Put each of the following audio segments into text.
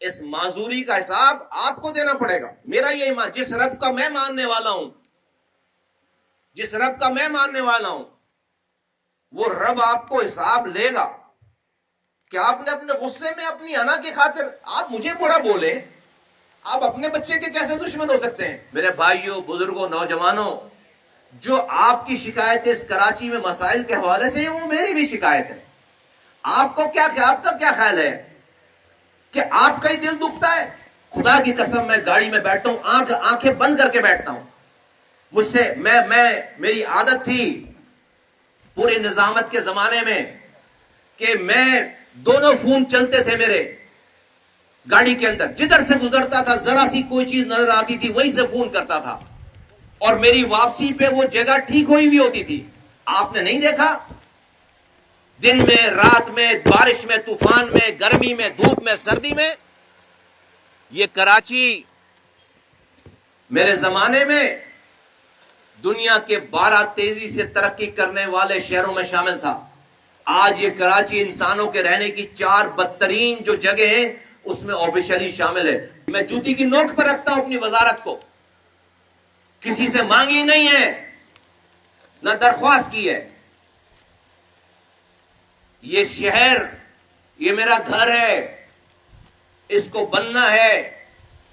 اس معذوری کا حساب آپ کو دینا پڑے گا. میرا یہ ایمان، جس رب کا میں ماننے والا ہوں، جس رب کا میں ماننے والا ہوں، وہ رب آپ کو حساب لے گا کہ آپ نے اپنے غصے میں اپنی انا کی خاطر آپ مجھے برا بولیں. آپ اپنے بچے کے کیسے دشمن ہو سکتے ہیں؟ میرے بھائیوں، بزرگوں، نوجوانوں، جو آپ کی شکایت ہے اس کراچی میں مسائل کے حوالے سے، وہ میری بھی شکایت ہے. آپ کا کیا خیال ہے کہ آپ کا ہی دل دکھتا ہے؟ خدا کی قسم میں گاڑی میں بیٹھتا ہوں، آنکھیں بند کر کے بیٹھتا ہوں. مجھ سے میری عادت تھی پورے نظامت کے زمانے میں کہ میں دونوں فون چلتے تھے میرے گاڑی کے اندر. جدھر سے گزرتا تھا ذرا سی کوئی چیز نظر آتی تھی وہیں سے فون کرتا تھا، اور میری واپسی پہ وہ جگہ ٹھیک ہوئی بھی ہوتی تھی. آپ نے نہیں دیکھا؟ دن میں، رات میں، بارش میں، طوفان میں، گرمی میں، دھوپ میں، سردی میں، یہ کراچی میرے زمانے میں دنیا کے 12 تیزی سے ترقی کرنے والے شہروں میں شامل تھا. آج یہ کراچی انسانوں کے رہنے کی 4 بدترین جو جگہ ہیں اس میں آفیشلی شامل ہے. میں جوتی کی نوک پر رکھتا ہوں اپنی وزارت کو، کسی سے مانگی نہیں ہے، نہ درخواست کی ہے. یہ شہر، یہ میرا گھر ہے، اس کو بننا ہے.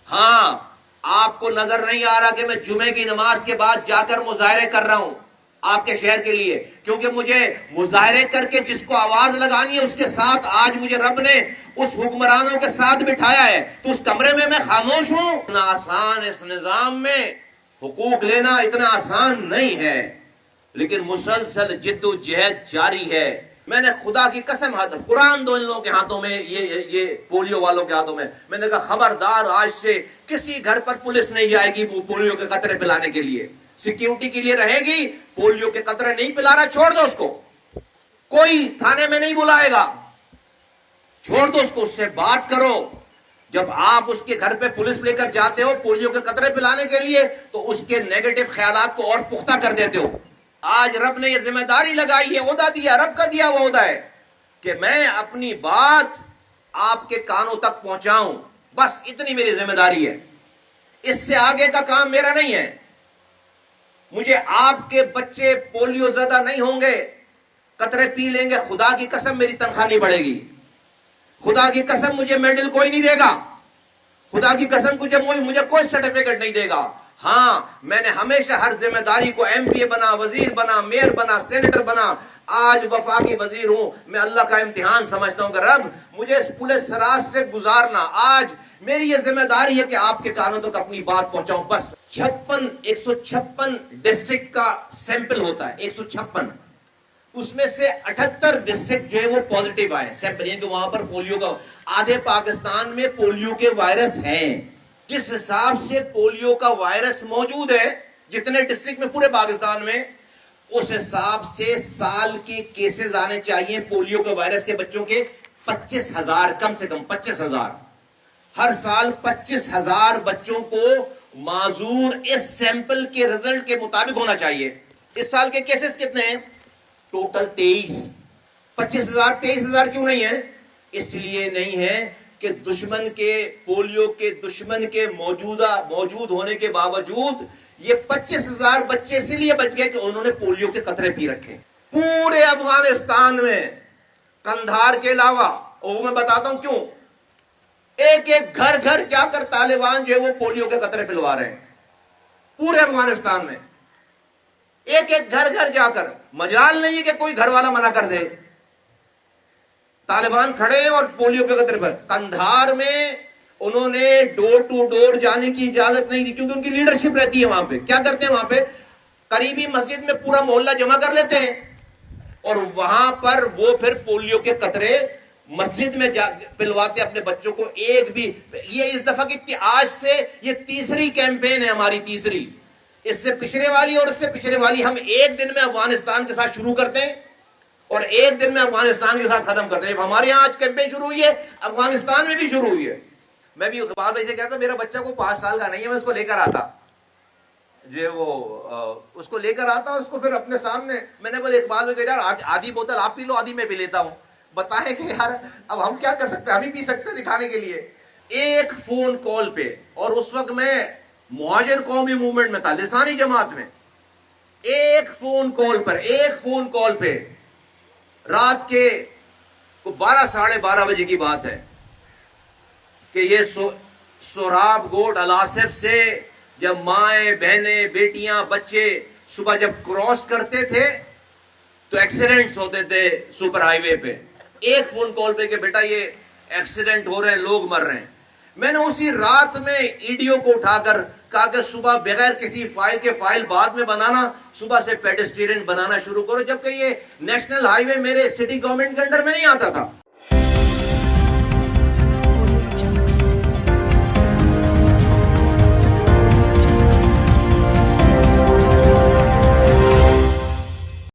ہاں، آپ کو نظر نہیں آ رہا کہ میں جمعے کی نماز کے بعد جا کر مظاہرے کر رہا ہوں آپ کے شہر کے لیے، کیونکہ مجھے مظاہرے کر کے جس کو آواز لگانی ہے اس کے ساتھ آج مجھے رب نے اس حکمرانوں کے ساتھ بٹھایا ہے، تو اس کمرے میں خاموش ہوں. اتنا آسان اس نظام میں حقوق لینا اتنا آسان نہیں ہے، لیکن مسلسل جد و جہد جاری ہے. میں نے خدا کی قسم قرآن دو ان لوگوں کے ہاتھوں میں، یہ پولیو والوں کے ہاتھوں میں نے کہا خبردار، آج سے کسی گھر پر پولیس نہیں جائے گی پولیو کے قطرے پلانے کے لیے. سیکیورٹی کے لیے رہے گی، پولیو کے قطرے نہیں پلا رہا، چھوڑ دو اس کو، کوئی تھانے میں نہیں بلائے گا، چھوڑ دو اس کو، اس سے بات کرو. جب آپ اس کے گھر پہ پولیس لے کر جاتے ہو پولیو کے قطرے پلانے کے لیے تو اس کے نیگیٹو خیالات کو اور پختہ کر دیتے ہو. آج رب نے یہ ذمہ داری لگائی ہے، عہدہ دیا، رب کا دیا وہ عہدہ ہے کہ میں اپنی بات آپ کے کانوں تک پہنچاؤں. بس اتنی میری ذمہ داری ہے، اس سے آگے کا کام میرا نہیں ہے. مجھے آپ کے بچے پولیو زدہ نہیں ہوں گے، قطرے پی لیں گے، خدا کی قسم میری تنخواہ نہیں بڑھے گی، خدا کی قسم مجھے میڈل کوئی نہیں دے گا، خدا کی قسم مجھے کوئی سرٹیفکیٹ نہیں دے گا. ہاں، میں نے ہمیشہ ہر ذمہ داری کو ایم پی اے بنا، وزیر بنا، میئر بنا، سینیٹر بنا، آج وفاقی وزیر ہوں. میں اللہ کا امتحان سمجھتا ہوں کہ رب مجھے اس پولیس راز سے گزارنا. آج میری یہ ذمہ داری ہے کہ آپ کے کانوں تک اپنی بات پہنچاؤں. بس 156 ڈسٹرکٹ کا سیمپل ہوتا ہے، 156، اس میں سے 78 ڈسٹرکٹ جو ہے وہ پوزیٹیو آئے سیمپل، یعنی کہ وہاں پر پولیو کا، آدھے پاکستان میں پولیو کے وائرس ہیں. جس حساب سے پولیو کا وائرس موجود ہے جتنے ڈسٹرکٹ میں پورے پاکستان میں، اس حساب سے سال کے کیسز آنے چاہیے پولیو کے وائرس کے بچوں کے 25,000، کم سے کم 25,000. ہر سال 25,000 بچوں کو معذور اس سیمپل کے رزلٹ کے مطابق ہونا چاہیے. اس سال کے کیسز کتنے ہیں؟ ٹوٹل 23. 25,000 23,000 کیوں نہیں ہے؟ اس لیے نہیں ہے کہ دشمن کے، پولیو کے دشمن کے موجود ہونے کے باوجود یہ 25,000 بچے اسی لیے بچ گئے کہ انہوں نے پولیو کے قطرے پی رکھے. پورے افغانستان میں قندھار کے علاوہ، اور میں بتاتا ہوں کیوں، ایک گھر گھر جا کر طالبان جو ہے وہ پولیو کے قطرے پلوا رہے ہیں پورے افغانستان میں، ایک گھر گھر جا کر. مجال نہیں ہے کہ کوئی گھر والا منع کر دے، طالبان کھڑے ہیں اور پولیو کے قطرے پر. قندھار میں انہوں نے ڈور ٹو ڈور جانے کی اجازت نہیں دی کیونکہ ان کی لیڈرشپ رہتی ہے وہاں پہ. کیا کرتے ہیں وہاں پہ؟ قریبی مسجد میں پورا محلہ جمع کر لیتے ہیں اور وہاں پر وہ پھر پولیو کے قطرے مسجد میں پلواتے اپنے بچوں کو. ایک بھی، یہ اس دفعہ کی آج سے یہ تیسری کیمپین ہے ہماری، تیسری. اس سے پچھلے والی اور اس سے پچھلے والی ہم ایک دن میں افغانستان کے ساتھ شروع کرتے ہیں اور ایک دن میں افغانستان کے ساتھ ختم کرتے ہیں. ہمارے یہاں آج کیمپین شروع ہوئی ہے، افغانستان میں بھی شروع ہوئی ہے. میں بھی اقبال بھائی سے کہتا میرا بچہ کو 5 سال کا نہیں ہے، میں اس کو لے کر آتا، اس کو لے کر آتا اور اس کو پھر اپنے سامنے، میں نے بولے اقبال بھائی یار آدھی بوتل آپ پی لو، آدھی میں پی لیتا ہوں. بتائیں کہ یار اب ہم کیا کر سکتے ہیں، ہم ہی پی سکتے ہیں دکھانے کے لیے. ایک فون کال پہ، اور اس وقت میں مہاجر قومی موومنٹ میں تھا، لسانی جماعت میں، ایک فون کال پہ رات کے 12 ساڑھے 12 بجے کی بات ہے کہ یہ سوراب گوٹ الاسف سے جب مائیں بہنیں بیٹیاں بچے صبح جب کراس کرتے تھے تو ایکسیڈنٹس ہوتے تھے سپر ہائی وے پہ، ایک فون کال پہ کہ بیٹا یہ ایکسیڈنٹ ہو رہے ہیں، لوگ مر رہے ہیں۔ میں نے اسی رات میں ایڈیو کو اٹھا کر کہا کہ صبح بغیر کسی فائل کے فائل بعد میں بنانا، صبح سے پیڈسٹرین بنانا شروع کرو، جبکہ یہ نیشنل ہائی وے میرے سٹی گورنمنٹ کے انڈر میں نہیں آتا تھا۔